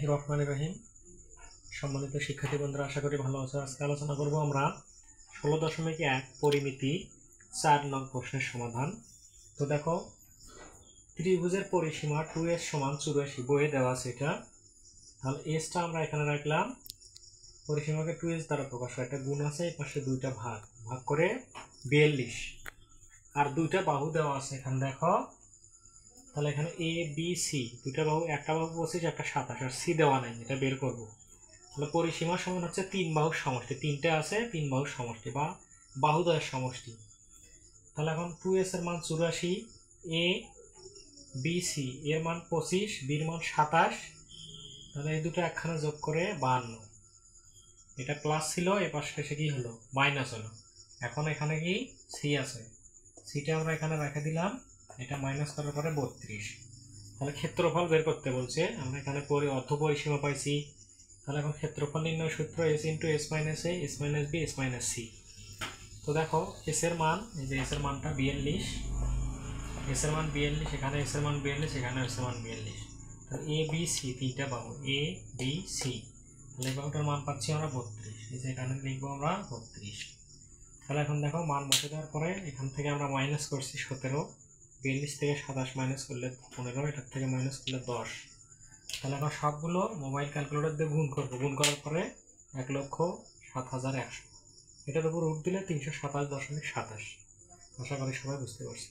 বিসমিল্লাহির রহমানির রহিম। সম্মানিত শিক্ষার্থী বন্ধুরা, আশা করি ভালো আছো। আজকে আলোচনা করব আমরা 16.1 পরিমিতি 4 নং প্রশ্নের সমাধান। তো দেখো, ত্রিভুজের পরিসীমা 2s = 84 বইয়ে দেওয়া আছে এটা। তাহলে এসটা আমরা এখানে রাখলাম, পরিসীমাকে 2s দ্বারা প্রকাশ হয়। একটা গুণ আছে, এই পাশে দুইটা ভাগ করে 42, আর দুইটা বাহু দেওয়া আছে এখানে দেখো। তাহলে এখানে এ বি সি দুইটা বাহু, একটা বাহু 25 একটা 27, আর সি দেওয়া নাই, এটা বের করব। তাহলে পরিসীমা সমান হচ্ছে 3 বাহুর সমষ্টি, তিনটে আছে 3 বাহুর সমষ্টি বা বাহুদ্বয়ের সমষ্টি। তাহলে এখন 2s এর মান 84, এ বি সি এর মান 25, বির মান 27, তাহলে এই দুটো একখানে যোগ করে 52। এটা প্লাস ছিল, এই পাশে এসে কি হলো, মাইনাস হলো। এখন এখানে কি সি আছে, সিটা আমরা এখানে রেখে দিলাম, এটা মাইনাস করার পরে 32। তাহলে ক্ষেত্রফল বের করতে বলছে, আমরা এখানে অর্ধ পরিসীমা পাইছি। তাহলে এখন ক্ষেত্রফল নির্ণয় সূত্র s × s - a s - b s - c। তো দেখো s এর মান, এই যে s এর মানটা 42, s এর মান 42, এখানে s এর মান 42, এখানে s এর মান 42। তাহলে a b c তিনটা বাহু, a b c, তাহলে বাহুটার মান পাচ্ছি আমরা 32, এই যে এখানে লিখবো আমরা 32। তাহলে এখন দেখো মান বসে দেওয়ার পরে এখান থেকে আমরা মাইনাস করছি 17, 42 থেকে 27 মাইনাস করলে 15, এটার থেকে মাইনাস করলে 10। তাহলে এখন সবগুলো মোবাইল ক্যালকুলেটর দিয়ে গুণ করবো, গুণ করার পরে 1,07,100, এটার উপর রুট দিলে 327.27। আশা করি সবাই বুঝতে পারছি।